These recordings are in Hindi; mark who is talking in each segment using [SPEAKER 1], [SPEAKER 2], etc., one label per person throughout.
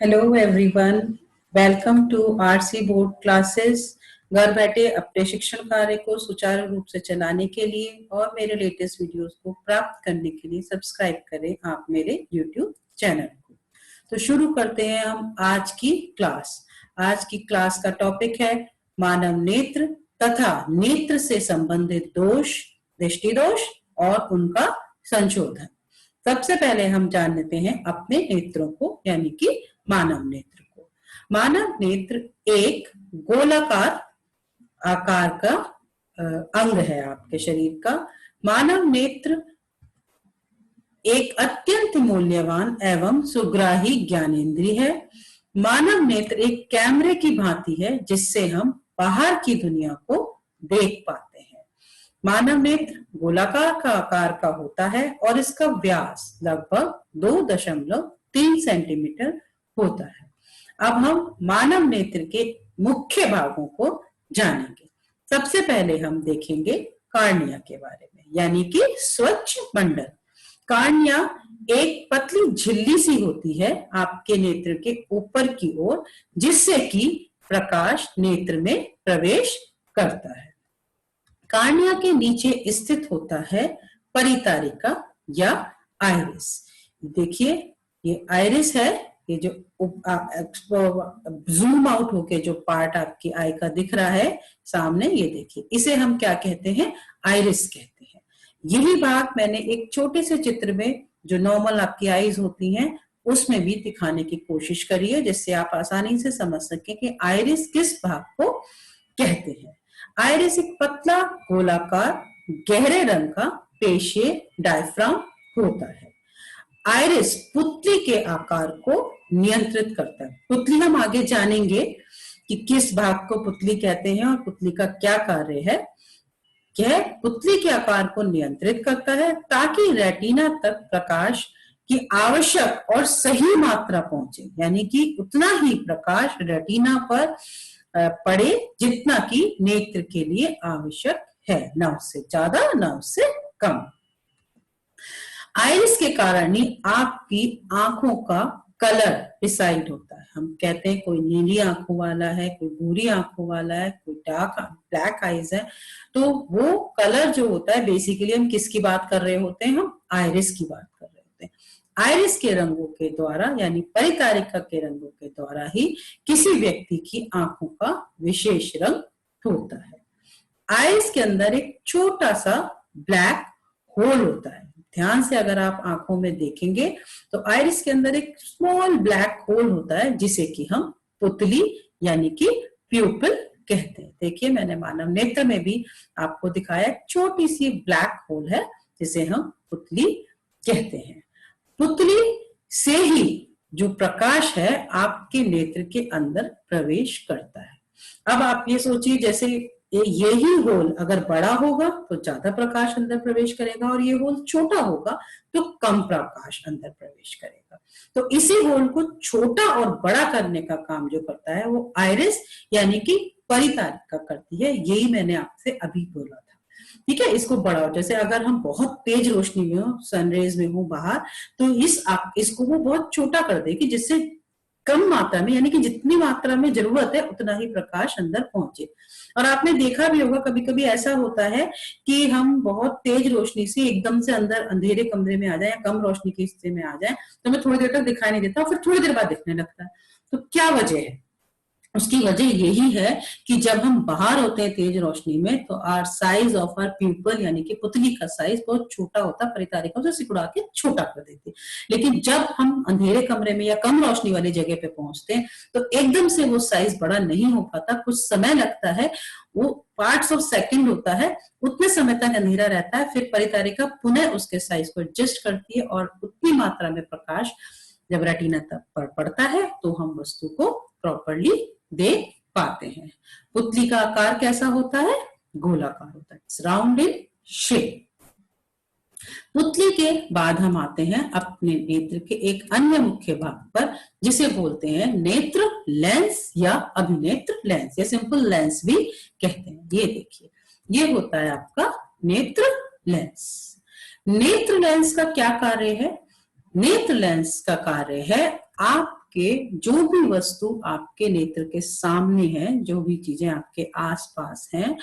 [SPEAKER 1] Hello everyone, welcome to RC board classes. घर बैठे अपने शिक्षण कार्य को सुचारू रूप से चलाने के लिए और मेरे लेटेस्ट वीडियोस को प्राप्त करने के लिए सब्सक्राइब करें आप मेरे यूट्यूब चैनल को। तो शुरू करते हैं हम आज की क्लास। आज की क्लास का टॉपिक है मानव नेत्र तथा नेत्र से संबंधित दोष, दृष्टि दोष और उनका संशोधन। सबसे पहले हम जान लेते हैं अपने नेत्रों को, यानी कि मानव नेत्र को। मानव नेत्र एक गोलाकार आकार का अंग है आपके शरीर का। मानव नेत्र एक अत्यंत मूल्यवान एवं सुग्राही ज्ञानेंद्रिय है। मानव नेत्र एक कैमरे की भांति है जिससे हम बाहर की दुनिया को देख पाते हैं। मानव नेत्र गोलाकार का आकार का होता है और इसका व्यास लगभग 2.3 सेंटीमीटर होता है। अब हम मानव नेत्र के मुख्य भागों को जानेंगे। सबसे पहले हम देखेंगे कार्निया के बारे में, यानी कि स्वच्छ मंडल। कार्निया एक पतली झिल्ली सी होती है आपके नेत्र के ऊपर की ओर, जिससे कि प्रकाश नेत्र में प्रवेश करता है। कार्निया के नीचे स्थित होता है परितारिका या आइरिस। देखिए ये आइरिस है, ये जो जूम आउट होके जो पार्ट आपकी आई का दिख रहा है सामने, ये देखिए, इसे हम क्या कहते हैं? आइरिस कहते हैं। यही भाग मैंने एक छोटे से चित्र में जो नॉर्मल आपकी आईज होती हैं उसमें भी दिखाने की कोशिश करी है, जिससे आप आसानी से समझ सकें कि आइरिस किस भाग को कहते हैं। आइरिस एक पतला गोलाकार गहरे रंग का पेशीय डायफ्राम होता है। आइरिस पुतली के आकार को नियंत्रित करता है। पुतली हम आगे जानेंगे कि किस भाग को पुतली कहते हैं और पुतली का क्या कार्य है। यह पुतली के आकार को नियंत्रित करता है ताकि रेटिना तक प्रकाश की आवश्यक और सही मात्रा पहुंचे, यानी कि उतना ही प्रकाश रेटिना पर पड़े जितना कि नेत्र के लिए आवश्यक है, ना उससे ज्यादा ना उससे कम। आइरिस के कारण ही आपकी आंखों का कलर डिसाइड होता है। हम कहते हैं कोई नीली आंखों वाला है, कोई भूरी आंखों वाला है, कोई डार्क ब्लैक आईज है। तो वो कलर जो होता है, बेसिकली हम किसकी बात कर रहे होते हैं? हम आइरिस की बात कर रहे होते हैं। आइरिस के रंगों के द्वारा, यानी परितारिका के रंगों के द्वारा ही किसी व्यक्ति की आंखों का विशेष रंग होता है। आइरिस के अंदर एक छोटा सा ब्लैक होल होता है। ध्यान से अगर आप आंखों में देखेंगे तो आइरिस के अंदर एक स्मॉल ब्लैक होल होता है, जिसे कि हम पुतली यानी कि प्यूपिल कहते हैं। देखिए मैंने मानव नेत्र में भी आपको दिखाया, छोटी सी ब्लैक होल है जिसे हम पुतली कहते हैं। पुतली से ही जो प्रकाश है आपके नेत्र के अंदर प्रवेश करता है। अब आप ये सोचिए, जैसे यही होल अगर बड़ा होगा तो ज्यादा प्रकाश अंदर प्रवेश करेगा और ये होल छोटा होगा तो कम प्रकाश अंदर प्रवेश करेगा। तो इसी होल को छोटा और बड़ा करने का काम जो करता है वो आइरिस यानी कि परितारिका करती है। यही मैंने आपसे अभी बोला था, ठीक है। इसको बड़ा, जैसे अगर हम बहुत तेज रोशनी में हो, सनरेज में हो बाहर, तो इसको वो बहुत छोटा कर देगी, जिससे कम मात्रा में, यानी कि जितनी मात्रा में जरूरत है उतना ही प्रकाश अंदर पहुंचे। और आपने देखा भी होगा कभी कभी ऐसा होता है कि हम बहुत तेज रोशनी से एकदम से अंदर अंधेरे कमरे में आ जाए या कम रोशनी के हिस्से में आ जाए तो हमें थोड़ी देर तक दिखाई नहीं देता और फिर थोड़ी देर बाद दिखने लगता है। तो क्या वजह है? उसकी वजह यही है कि जब हम बाहर होते हैं तेज रोशनी में तो our size of our pupil, यानी कि पुतली का साइज बहुत छोटा होता है, परितारिका उसे सिकुड़ा के छोटा कर देती है। लेकिन जब हम अंधेरे कमरे में या कम रोशनी वाली जगह पे पहुंचते हैं तो एकदम से वो साइज बड़ा नहीं हो पाता, कुछ समय लगता है, वो पार्ट्स ऑफ सेकंड होता है, उतने समय तक अंधेरा रहता है। फिर परितारिका पुनः उसके साइज को एडजस्ट करती है और उतनी मात्रा में प्रकाश जब रेटिना तक पड़ता है तो हम वस्तु को प्रॉपरली देख पाते हैं। पुतली का आकार कैसा होता है? गोलाकार होता है, राउंड इन शेप। पुतली के बाद हम आते हैं अपने नेत्र के एक अन्य मुख्य भाग पर, जिसे बोलते हैं नेत्र लेंस या अभिनेत्र लेंस या सिंपल लेंस भी कहते हैं। ये देखिए, ये होता है आपका नेत्र लेंस। नेत्र लेंस का क्या कार्य है? नेत्र लेंस का कार्य है आप आपके जो भी वस्तु आपके नेत्र के सामने है, जो भी चीजें आपके आसपास हैं,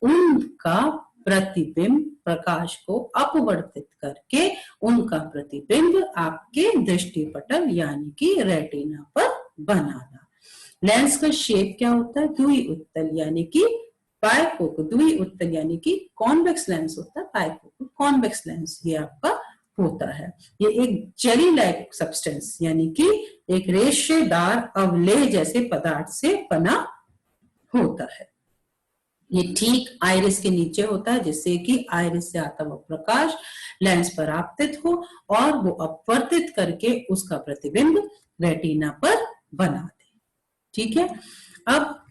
[SPEAKER 1] उनका प्रतिबिंब प्रकाश को अपवर्तित करके उनका प्रतिबिंब आपके दृष्टिपटल यानी कि रेटिना पर बनाना। लेंस का शेप क्या होता है? द्विउत्तल यानी कि बाइफोकल, द्विउत्तल यानी कि कॉन्वेक्स लेंस होता है, बाइफोकल कॉन्वेक्स लेंस ये आपका होता है। ये एक जेली लाइक सब्सटेंस यानी कि एक रेशेदार अवलेह जैसे पदार्थ से बना होता है। ये ठीक आइरिस के नीचे होता है, जिससे कि आइरिस से आता हुआ प्रकाश लेंस पर आपतित हो और वो अपवर्तित करके उसका प्रतिबिंब रेटिना पर बना दे। ठीक है, अब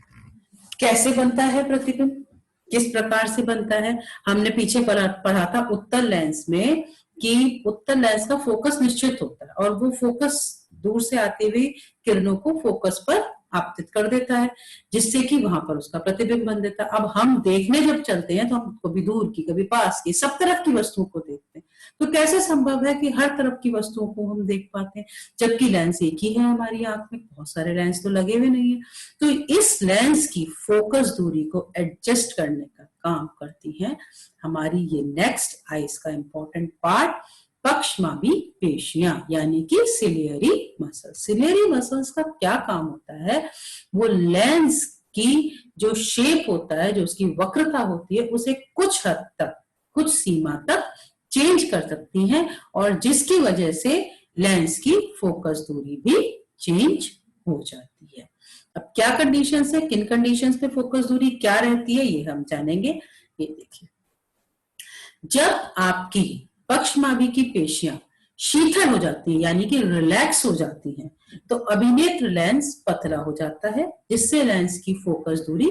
[SPEAKER 1] कैसे बनता है प्रतिबिंब, किस प्रकार से बनता है? हमने पीछे पढ़ा था उत्तल लेंस में कि उत्तल लेंस का फोकस निश्चित होता है और वो फोकस दूर से आती हुई किरणों को फोकस पर आपतित कर देता है, जिससे कि वहां पर उसका प्रतिबिंब बन देता है। अब हम देखने जब चलते हैं तो हम कभी दूर की, कभी पास की, सब तरफ की वस्तुओं को देखते हैं। तो कैसे संभव है कि हर तरफ की वस्तुओं को हम देख पाते हैं, जबकि लेंस एक ही है हमारी आंख में, बहुत सारे लेंस तो लगे हुए नहीं है। तो इस लेंस की फोकस दूरी को एडजस्ट करने का काम करती है हमारी ये नेक्स्ट आइज का इंपॉर्टेंट पार्ट, पक्षमावी पेशियां यानी कि सिलियरी मसल। सिलियरी मसल्स का क्या काम होता है? वो लेंस की जो शेप होता है, जो उसकी वक्रता होती है, उसे कुछ हद तक, कुछ सीमा तक चेंज कर सकती हैं और जिसकी वजह से लेंस की फोकस दूरी भी चेंज हो जाती है। अब क्या कंडीशंस है, किन कंडीशंस में फोकस दूरी क्या रहती है, ये हम जानेंगे। ये देखिए, जब आपकी पक्षमावी की पेशियां शीतल हो जाती हैं यानी कि रिलैक्स हो जाती हैं, तो अभिनेत्र लेंस पतला हो जाता है, जिससे लेंस की फोकस दूरी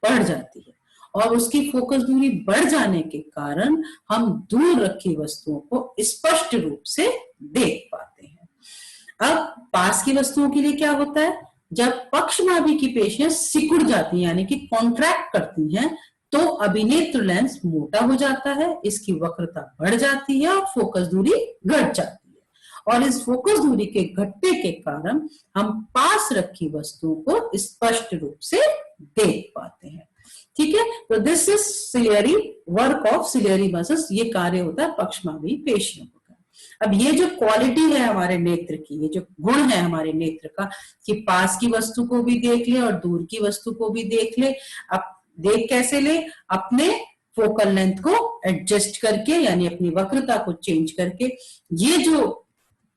[SPEAKER 1] बढ़ जाती है और उसकी फोकस दूरी बढ़ जाने के कारण हम दूर रखी वस्तुओं को स्पष्ट रूप से देख पाते हैं। अब पास की वस्तुओं के लिए क्या होता है? जब पक्षमावी की पेशियां सिकुड़ जाती हैं यानी कि कॉन्ट्रैक्ट करती हैं, तो अभिनेत्र लेंस मोटा हो जाता है, इसकी वक्रता बढ़ जाती है और फोकस दूरी घट जाती है और इस फोकस दूरी के घटने के कारण हम पास रखी वस्तुओं को स्पष्ट रूप से देख पाते हैं। ठीक है, तो this is ciliary work of ciliary muscles. ये कार्य होता है पक्षमावी पेशियों का। अब ये जो क्वालिटी है हमारे नेत्र की, ये जो गुण है हमारे नेत्र का कि पास की वस्तु को भी देख ले और दूर की वस्तु को भी देख ले। अब देख कैसे ले? अपने फोकल लेंथ को एडजस्ट करके यानी अपनी वक्रता को चेंज करके। ये जो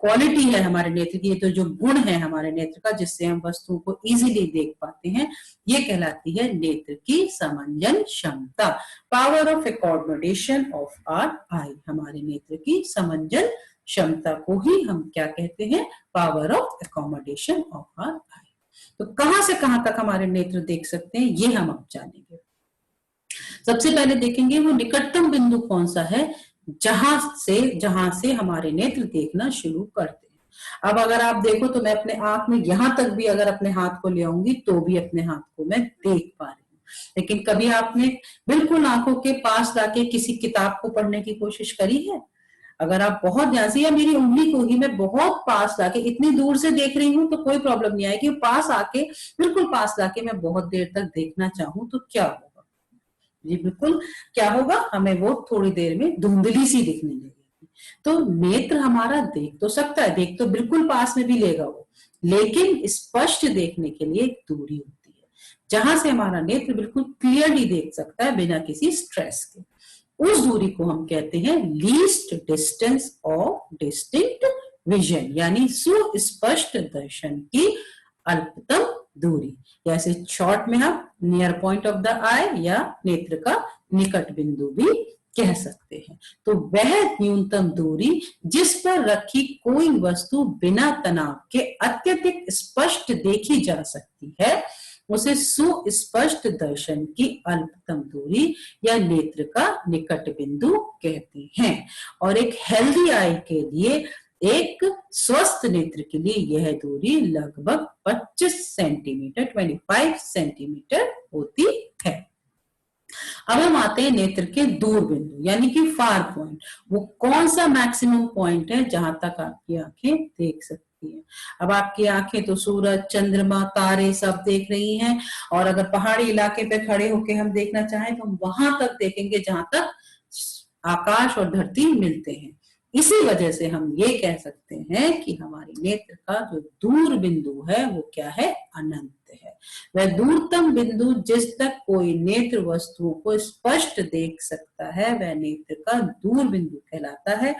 [SPEAKER 1] क्वालिटी है हमारे नेत्र की, ये तो जो गुण है हमारे नेत्र का जिससे हम वस्तुओं को इजीली देख पाते हैं, ये कहलाती है नेत्र की समंजन क्षमता, power of accommodation of our eye. हमारे नेत्र की समंजन क्षमता को ही हम क्या कहते हैं? Power of accommodation of our eye. तो कहां से कहां तक हमारे नेत्र देख सकते हैं, ये हम अब जानेंगे। सबसे पहले देखेंगे वो निकटतम बिंदु कौन सा है जहां से हमारे नेत्र देखना शुरू करते हैं। अब अगर आप देखो तो मैं अपने आंख में यहां तक भी अगर अपने हाथ को ले आऊंगी तो भी अपने हाथ को मैं देख पा रही हूँ, लेकिन कभी आपने बिल्कुल आंखों के पास लाके किसी किताब को पढ़ने की कोशिश करी है? अगर आप बहुत ध्यान से, या मेरी उंगली को ही मैं बहुत पास लाके इतनी दूर से देख रही हूँ तो कोई प्रॉब्लम नहीं आएगी, पास आके, बिल्कुल पास लाके मैं बहुत देर तक देखना चाहूं तो क्या होगा? जी बिल्कुल, क्या होगा? हमें वो थोड़ी देर में धुंधली सी दिखने लगेगी। तो नेत्र हमारा देख तो सकता है, देख तो बिल्कुल पास में भी लेगा वो, लेकिन स्पष्ट देखने के लिए एक दूरी होती है जहां से हमारा नेत्र बिल्कुल क्लियरली देख सकता है बिना किसी स्ट्रेस के। उस दूरी को हम कहते हैं least distance of distinct vision, यानी सुस्पष्ट दर्शन की अल्पतम दूरी। जैसे शॉर्ट में हम नियर पॉइंट ऑफ द आई या नेत्र का निकट बिंदु भी कह सकते हैं। तो वह न्यूनतम दूरी जिस पर रखी कोई वस्तु बिना तनाव के अत्यधिक स्पष्ट देखी जा सकती है, उसे सुस्पष्ट दर्शन की अल्पतम दूरी या नेत्र का निकट बिंदु कहते हैं। और एक हेल्दी आई के लिए, एक स्वस्थ नेत्र के लिए यह दूरी लगभग 25 सेंटीमीटर 25 सेंटीमीटर होती है। अब हम आते हैं नेत्र के दूर बिंदु यानी कि फार पॉइंट। वो कौन सा मैक्सिमम पॉइंट है जहां तक आपकी आंखें देख सकती सकती हैं। अब आपकी आंखें तो सूरज, चंद्रमा, तारे सब देख रही हैं, और अगर पहाड़ी इलाके पे खड़े होके हम देखना चाहें तो हम वहां तक देखेंगे जहां तक आकाश और धरती मिलते हैं। इसी वजह से हम ये कह सकते हैं कि हमारे नेत्र का जो दूर बिंदु है वो क्या है, अनंत है। वह दूरतम बिंदु जिस तक कोई नेत्र वस्तुओं को स्पष्ट देख सकता है वह नेत्र का दूर बिंदु कहलाता है,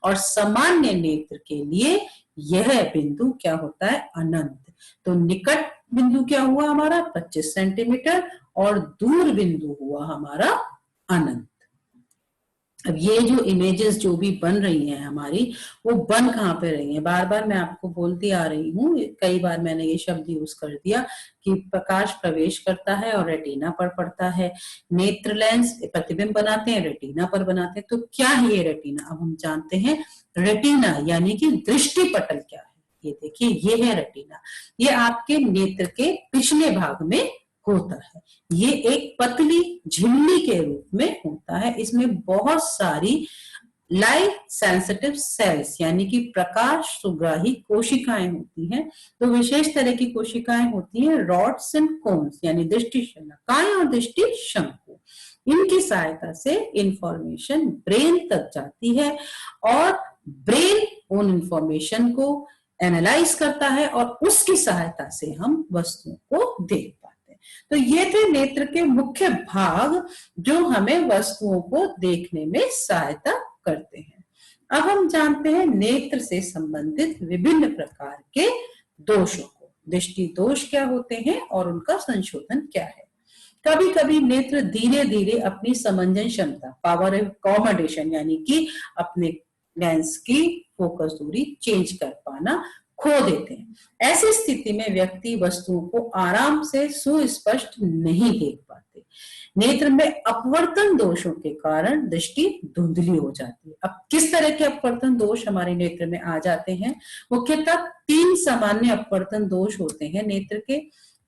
[SPEAKER 1] और सामान्य नेत्र के लिए यह बिंदु क्या होता है, अनंत। तो निकट बिंदु क्या हुआ हमारा 25 सेंटीमीटर, और दूर बिंदु हुआ हमारा अनंत। अब ये जो इमेजेस जो भी बन रही हैं हमारी, वो बन कहाँ पे रही हैं, बार बार मैं आपको बोलती आ रही हूँ, कई बार मैंने ये शब्द यूज कर दिया कि प्रकाश प्रवेश करता है और रेटिना पर पड़ता है। नेत्र लेंस प्रतिबिंब बनाते हैं, रेटिना पर बनाते हैं। तो क्या है ये रेटिना, अब हम जानते हैं। रेटिना यानी कि दृष्टि पटल क्या है, ये देखिए ये है रेटिना। ये आपके नेत्र के पिछले भाग में होता है। ये एक पतली झिल्ली के रूप में होता है। इसमें बहुत सारी लाइट सेंसिटिव सेल्स यानी कि प्रकाश सुग्राही कोशिकाएं होती हैं। तो विशेष तरह की कोशिकाएं होती हैं रॉड्स एंड कोन्स यानी दृष्टि शलाकाएं और दृष्टि शंकु। इनकी सहायता से इंफॉर्मेशन ब्रेन तक जाती है, और ब्रेन उन इंफॉर्मेशन को एनालाइज करता है, और उसकी सहायता से हम वस्तुओं को देख पाते हैं। तो ये थे नेत्र के मुख्य भाग जो हमें वस्तुओं को देखने में सहायता करते हैं। अब हम जानते हैं नेत्र से संबंधित विभिन्न प्रकार के दोषों को। दृष्टि दोष क्या होते हैं और उनका संशोधन क्या है। कभी कभी नेत्र धीरे धीरे अपनी समंजन क्षमता, पावर ऑफ अकोमोडेशन यानी कि अपने लेंस की फोकस दूरी चेंज कर पाना खो देते हैं। ऐसी स्थिति में व्यक्ति वस्तुओं को आराम से सुस्पष्ट नहीं देख पाते। नेत्र में अपवर्तन दोषों के कारण दृष्टि धुंधली हो जाती है। अब किस तरह के अपवर्तन दोष हमारे नेत्र में आ जाते हैं, मुख्यतः 3 सामान्य अपवर्तन दोष होते हैं नेत्र के।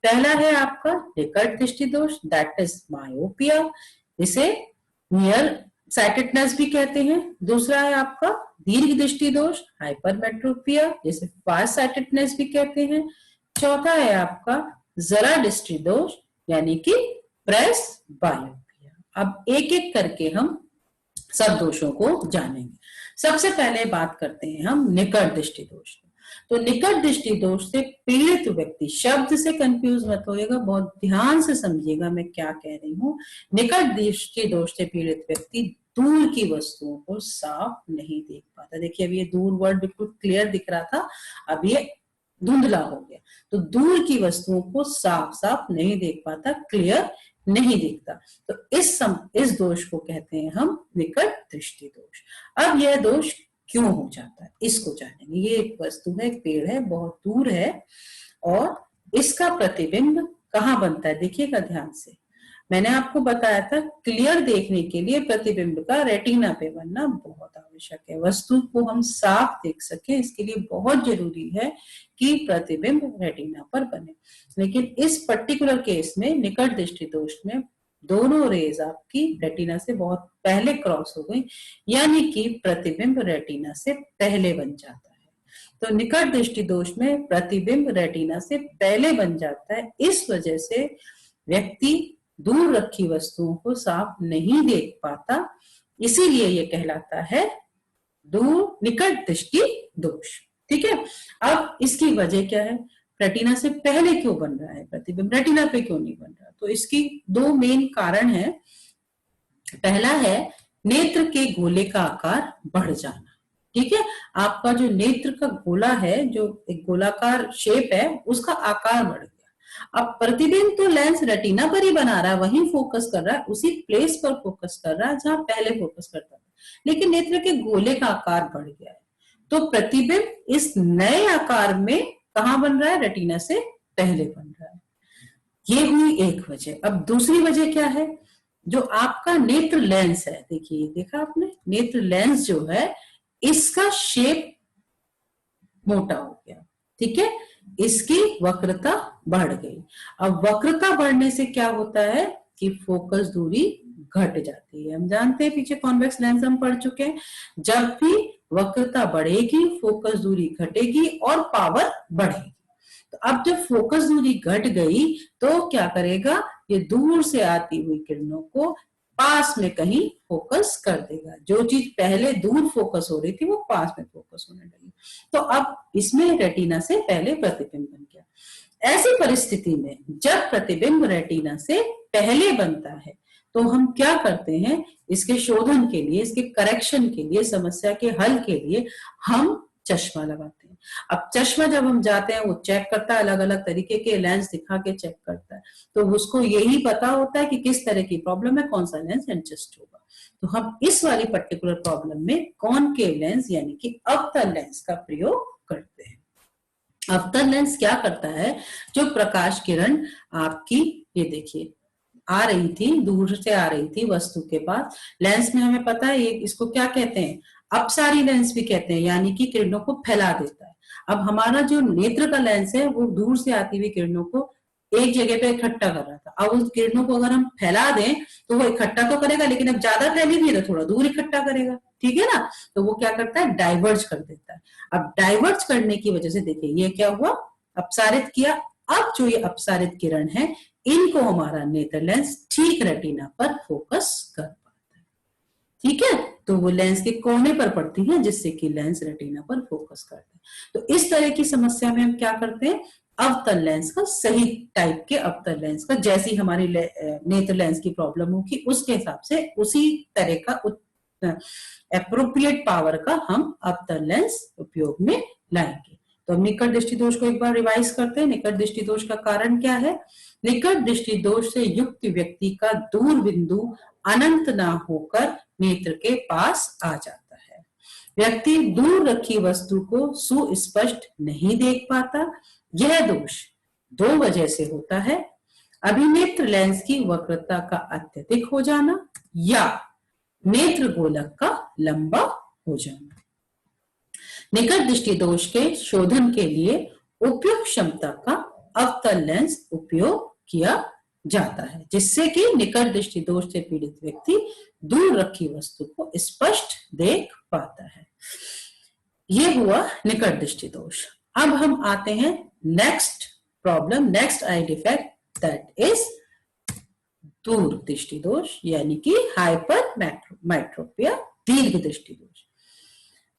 [SPEAKER 1] पहला है आपका निकट दृष्टि दोष, दैट इज मायोपिया, जिसे नियर साइटेडनेस भी कहते हैं। दूसरा है आपका दीर्घ दृष्टि दोष, हाइपरमेट्रोपिया, जिसे फार साइटेडनेस भी कहते हैं। चौथा है आपका जरा दृष्टि दोष यानी कि प्रेस बायोपिया। अब एक एक करके हम सब दोषों को जानेंगे। सबसे पहले बात करते हैं हम निकट दृष्टि दोष। तो निकट दृष्टि दोष से पीड़ित व्यक्ति, शब्द से कंफ्यूज मत होइएगा, बहुत ध्यान से समझिएगा मैं क्या कह रही हूँ। निकट दृष्टि दोष से पीड़ित व्यक्ति दूर की वस्तुओं को साफ नहीं देख पाता। देखिए अब ये दूर वर्ड बिल्कुल क्लियर दिख रहा था, अब ये धुंधला हो गया। तो दूर की वस्तुओं को साफ साफ नहीं देख पाता, क्लियर नहीं दिखता। तो इस दोष को कहते हैं हम निकट दृष्टि दोष। अब यह दोष क्यों हो जाता है इसको जानेंगे। ये एक वस्तु है, एक पेड़ है, बहुत दूर है, और इसका प्रतिबिंब कहाँ बनता है देखिएगा ध्यान से। मैंने आपको बताया था क्लियर देखने के लिए प्रतिबिंब का रेटिना पे बनना बहुत आवश्यक है। वस्तु को हम साफ देख सके इसके लिए बहुत जरूरी है कि प्रतिबिंब रेटिना पर बने। लेकिन इस पर्टिकुलर केस में निकट दृष्टि दोष में दोनों रेज आपकी रेटिना से बहुत पहले क्रॉस हो गई, यानी कि प्रतिबिंब रेटिना से पहले बन जाता है। तो निकट दृष्टि दोष में प्रतिबिंब रेटिना से पहले बन जाता है। इस वजह से व्यक्ति दूर रखी वस्तुओं को साफ नहीं देख पाता, इसीलिए ये कहलाता है दूर निकट दृष्टि दोष। ठीक है, अब इसकी वजह क्या है, रेटिना से पहले क्यों बन रहा है प्रतिबिंब, रेटिना पे क्यों नहीं बन रहा। तो इसकी 2 मेन कारण है। पहला है नेत्र के गोले का आकार बढ़ जाना। ठीक है, आपका जो नेत्र का गोला है, जो एक गोलाकार शेप है, उसका आकार बढ़ गया। अब प्रतिबिंब तो लेंस रेटिना पर ही बना रहा है, वहीं फोकस कर रहा है, उसी प्लेस पर फोकस कर रहा है जहां पहले फोकस करता था, लेकिन नेत्र के गोले का आकार बढ़ गया है। तो प्रतिबिंब इस नए आकार में कहां बन रहा है, रेटिना से पहले बन रहा है। ये हुई एक वजह। अब दूसरी वजह क्या है, जो आपका नेत्र लेंस है, देखिए देखा आपने, नेत्र लेंस जो है इसका शेप मोटा हो गया। ठीक है, इसकी वक्रता बढ़ गई। अब वक्रता बढ़ने से क्या होता है कि फोकस दूरी घट जाती है। हम जानते हैं, पीछे कॉन्वेक्स लेंस हम पढ़ चुके हैं, जब भी वक्रता बढ़ेगी, फोकस दूरी घटेगी और पावर बढ़ेगी। तो अब जब फोकस दूरी घट गई तो क्या करेगा, ये दूर से आती हुई किरणों को पास में कहीं फोकस कर देगा। जो चीज पहले दूर फोकस हो रही थी वो पास में फोकस होने लगी। तो अब इसमें रेटिना से पहले प्रतिबिंब बन गया। ऐसी परिस्थिति में जब प्रतिबिंब रेटिना से पहले बनता है तो हम क्या करते हैं, इसके शोधन के लिए, इसके करेक्शन के लिए, समस्या के हल के लिए हम चश्मा लगाते हैं। अब चश्मा जब हम जाते हैं वो चेक करता है, अलग अलग तरीके के लेंस दिखा के चेक करता है, तो उसको यही पता होता है कि किस तरह की प्रॉब्लम है, कौन सा लेंस एडजस्ट होगा। तो हम इस वाली पर्टिकुलर प्रॉब्लम में कॉनकेव लेंस यानी कि अवतल लेंस का प्रयोग करते हैं। अवतल लेंस क्या करता है, जो प्रकाश किरण आपकी ये देखिए आ रही थी, दूर से आ रही थी वस्तु के पास, लेंस में हमें पता है ये इसको क्या कहते हैं, अपसारी लेंस भी कहते हैं, यानी कि किरणों को फैला देता है। अब हमारा जो नेत्र का लेंस है वो दूर से आती हुई किरणों को एक जगह पे इकट्ठा कर रहा था। अब उस किरणों को अगर हम फैला दें तो वो इकट्ठा तो करेगा, लेकिन अब ज्यादा फैली नहीं तो थोड़ा दूर इकट्ठा करेगा, ठीक है ना। तो वो क्या करता है, डाइवर्ज कर देता है। अब डाइवर्ज करने की वजह से देखिए ये क्या हुआ, अपसारित किया। अब जो ये अपसारित किरण है इनको हमारा नेत्र लेंस ठीक रेटिना पर फोकस कर पाता है, ठीक है। तो वो लेंस के कोने पर पड़ती है जिससे कि लेंस रेटिना पर फोकस करता है। तो इस तरह की समस्या में हम क्या करते हैं, अवतल लेंस का, सही टाइप के अवतल लेंस का, जैसी हमारी नेत्र लेंस की प्रॉब्लम होगी उसके हिसाब से उसी तरह का एप्रोप्रिएट पावर का हम अवतल लेंस उपयोग में लाएंगे। तो हम निकट दृष्टि दोष को एक बार रिवाइज करते हैं। निकट दृष्टि दोष का कारण क्या है, निकट दृष्टि दोष से युक्त व्यक्ति का दूर बिंदु अनंत ना होकर नेत्र के पास आ जाता है। व्यक्ति दूर रखी वस्तु को सुस्पष्ट नहीं देख पाता। यह दोष दो वजह से होता है, अभिनेत्र लेंस की वक्रता का अत्यधिक हो जाना या नेत्र गोलक का लंबा हो जाना। निकट दृष्टि दोष के शोधन के लिए उपयुक्त क्षमता का अवतल लेंस उपयोग किया जाता है, जिससे कि निकट दृष्टि दोष से पीड़ित व्यक्ति दूर रखी वस्तु को स्पष्ट देख पाता है। यह हुआ निकट दृष्टि दोष। अब हम आते हैं next problem, next I defect, that is दूर दृष्टि दोष यानी कि हाइपर मेट्रोपिया, दीर्घ दृष्टि दोष।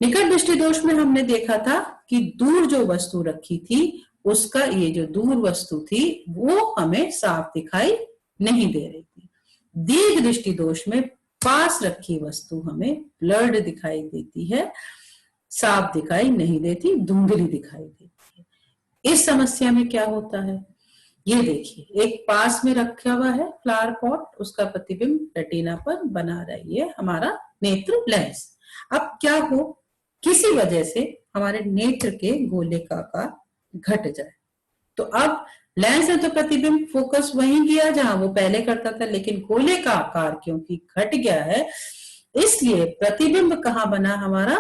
[SPEAKER 1] निकट दृष्टि दोष में हमने देखा था कि दूर जो वस्तु रखी थी उसका, ये जो दूर वस्तु थी वो हमें साफ दिखाई नहीं दे रही थी। दीर्घ दृष्टि दोष में पास रखी वस्तु हमें ब्लर्ड दिखाई देती है, साफ दिखाई नहीं देती, धुंधली दिखाई देती है। इस समस्या में क्या होता है, ये देखिए एक पास में रखा हुआ है फ्लावर पॉट, उसका प्रतिबिंब रेटिना पर बना रही है हमारा नेत्र लेंस। अब क्या हो, किसी वजह से हमारे नेत्र के गोले का आकार घट जाए, तो अब लेंस ने तो प्रतिबिंब फोकस वहीं किया जहां वो पहले करता था, लेकिन गोले का आकार क्योंकि घट गया है इसलिए प्रतिबिंब कहाँ बना, हमारा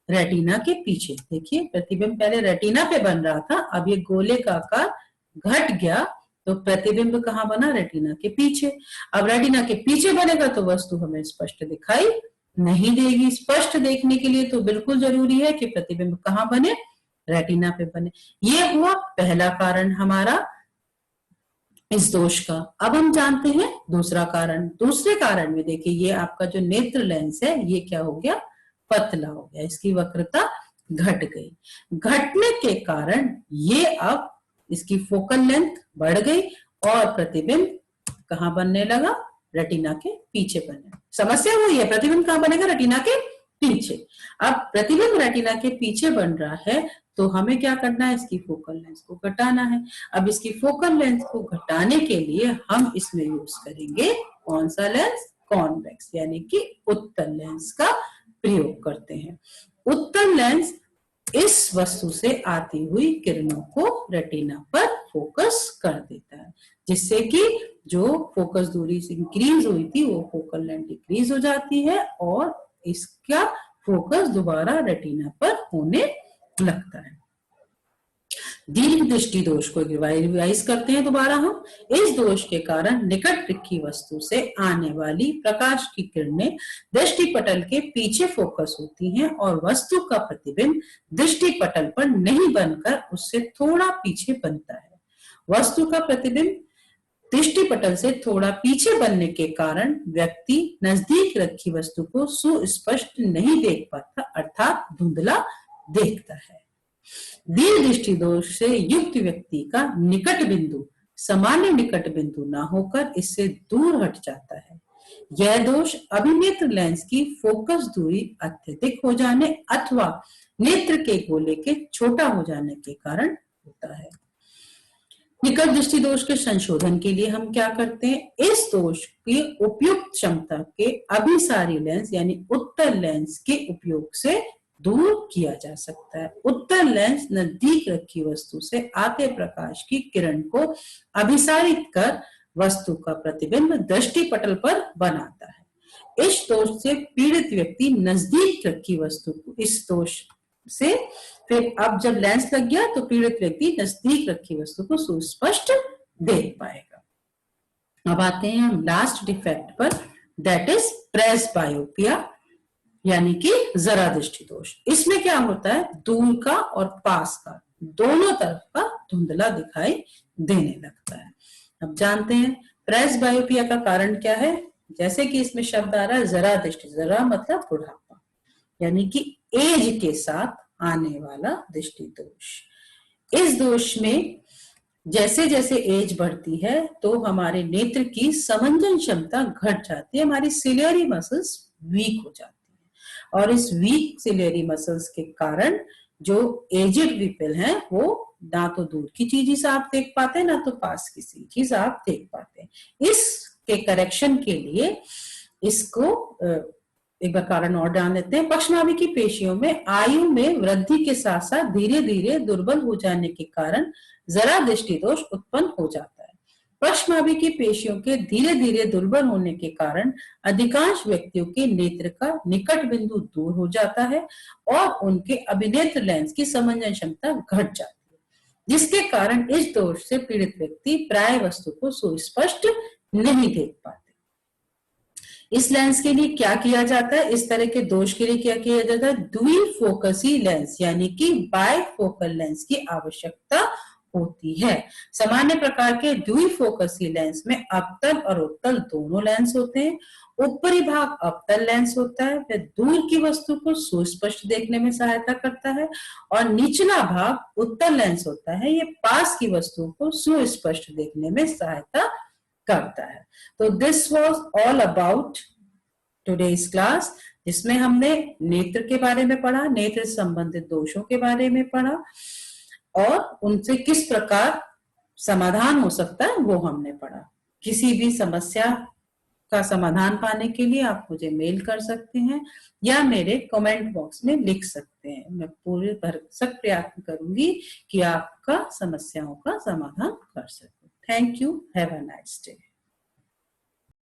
[SPEAKER 1] रेटिना के पीछे। देखिए प्रतिबिंब पहले रेटिना पे बन रहा था, अब ये गोले का आकार घट गया तो प्रतिबिंब कहाँ बना, रेटिना के पीछे। अब रेटिना के पीछे बनेगा तो वस्तु हमें स्पष्ट दिखाई नहीं देगी। स्पष्ट देखने के लिए तो बिल्कुल जरूरी है कि प्रतिबिंब कहाँ बने, रेटिना पे बने। ये हुआ पहला कारण हमारा इस दोष का। अब हम जानते हैं दूसरा कारण। दूसरे कारण में देखिए ये आपका जो नेत्र लेंस है ये क्या हो गया, पतला हो गया, इसकी वक्रता घट गई। घटने के कारण ये अब इसकी फोकल लेंथ बढ़ गई और प्रतिबिंब कहाँ बनने लगा, रेटिना के पीछे बनने। समस्या वही है, प्रतिबिंब कहाँ बनेगा, रेटिना के पीछे। अब प्रतिबिंब रेटिना के पीछे बन रहा है तो हमें क्या करना है, इसकी फोकल लेंथ को घटाना है। अब इसकी फोकल लेंथ को घटाने के लिए हम इसमें यूज करेंगे कौन सा लेंस, कॉन्वेक्स यानी कि उत्तल लेंस का प्रयोग करते हैं। उत्तल लेंस इस वस्तु से आती हुई किरणों को रेटिना पर फोकस कर देता है, जिससे कि जो फोकस दूरी से इंक्रीज हुई थी वो फोकल लेंथ डिक्रीज हो जाती है और इसका फोकस दोबारा रेटिना पर होने लगता है। दीर्घ दृष्टि दोष को रिवाइज करते हैं दोबारा हम। इस दोष के कारण निकट दिखी वस्तु से आने वाली प्रकाश की किरणें दृष्टि पटल के पीछे फोकस होती हैं और वस्तु का प्रतिबिंब दृष्टि पटल पर नहीं बनकर उससे थोड़ा पीछे बनता है। वस्तु का प्रतिबिंब दृष्टि पटल से थोड़ा पीछे बनने के कारण व्यक्ति नजदीक रखी वस्तु को सुस्पष्ट नहीं देख पाता, अर्थात धुंधला देखता है। दीर्घ दृष्टि दोष से युक्त व्यक्ति का निकट बिंदु सामान्य निकट बिंदु न होकर इससे दूर हट जाता है। यह दोष अभिनेत्र लेंस की फोकस दूरी अत्यधिक हो जाने अथवा नेत्र के गोले के छोटा हो जाने के कारण होता है। निकट दृष्टि दोष के संशोधन के लिए हम क्या करते हैं, इस दोष की उपयुक्त क्षमता के अभिसारी लेंस यानी उत्तल लेंस के उपयोग से दूर किया जा सकता है। उत्तल लेंस नजदीक रखी वस्तु से आते प्रकाश की किरण को अभिसारित कर वस्तु का प्रतिबिंब दृष्टि पटल पर बनाता है। इस दोष से पीड़ित व्यक्ति नजदीक रखी वस्तु को, इस दोष से फिर अब जब लेंस लग गया तो पीड़ित व्यक्ति नजदीक रखी वस्तु को सुस्पष्ट देख पाएगा। अब आते हैं हम लास्ट डिफेक्ट पर, दैट इज प्रेसबायोपिया यानी कि जरा दृष्टि दोष। इसमें क्या होता है, दूर का और पास का दोनों तरफ का धुंधला दिखाई देने लगता है। अब जानते हैं प्रेसबायोपिया का कारण क्या है। जैसे कि इसमें शब्द आ रहा है जरा दृष्टि, जरा मतलब बुढ़ापा यानी कि एज के साथ आने वाला दृष्टि दोष। इस दोष में जैसे जैसे एज बढ़ती है तो हमारे नेत्र की समंजन क्षमता घट जाती है, हमारी सिलियरी मसल्स वीक हो जाती है और इस वीक सिलियरी मसल्स के कारण जो एजेड पीपल हैं वो ना तो दूर की चीज आप देख पाते हैं ना तो पास की चीज आप देख पाते हैं। इसके करेक्शन के लिए इसको एक बार कारण और जान लेते हैं। पक्षनाभि की पेशियों में आयु में वृद्धि के साथ साथ धीरे धीरे दुर्बल हो जाने के कारण जरा दृष्टि दोष उत्पन्न हो जाता है। पक्षनाभि की पेशियों के धीरे धीरे दुर्बल होने के कारण अधिकांश व्यक्तियों के नेत्र का निकट बिंदु दूर हो जाता है और उनके अभिनेत्र लेंस की समंजन क्षमता घट जाती है, जिसके कारण इस दोष से पीड़ित व्यक्ति प्राय वस्तु को सुस्पष्ट नहीं देख पाते। इस लेंस के लिए क्या किया जाता है, इस तरह के दोष के लिए क्या किया जाता है, द्विफोकसी लेंस यानी कि बाइफोकल लेंस की आवश्यकता होती है। सामान्य प्रकार के द्विफोकसी लेंस में अवतल और उत्तल दोनों लेंस होते हैं। ऊपरी भाग अवतल लेंस होता है, फिर दूर की वस्तु को सुस्पष्ट देखने में सहायता करता है और निचला भाग उत्तल लेंस होता है, ये पास की वस्तुओं को सुस्पष्ट देखने में सहायता करता है। तो this was all about today's class, जिसमें हमने नेत्र के बारे में पढ़ा, नेत्र संबंधित दोषों के बारे में पढ़ा और उनसे किस प्रकार समाधान हो सकता है वो हमने पढ़ा। किसी भी समस्या का समाधान पाने के लिए आप मुझे मेल कर सकते हैं या मेरे कमेंट बॉक्स में लिख सकते हैं। मैं पूरे भरसक प्रयत्न करूंगी कि आपका समस्याओं का समाधान कर सकूं। Thank you. Have a nice day.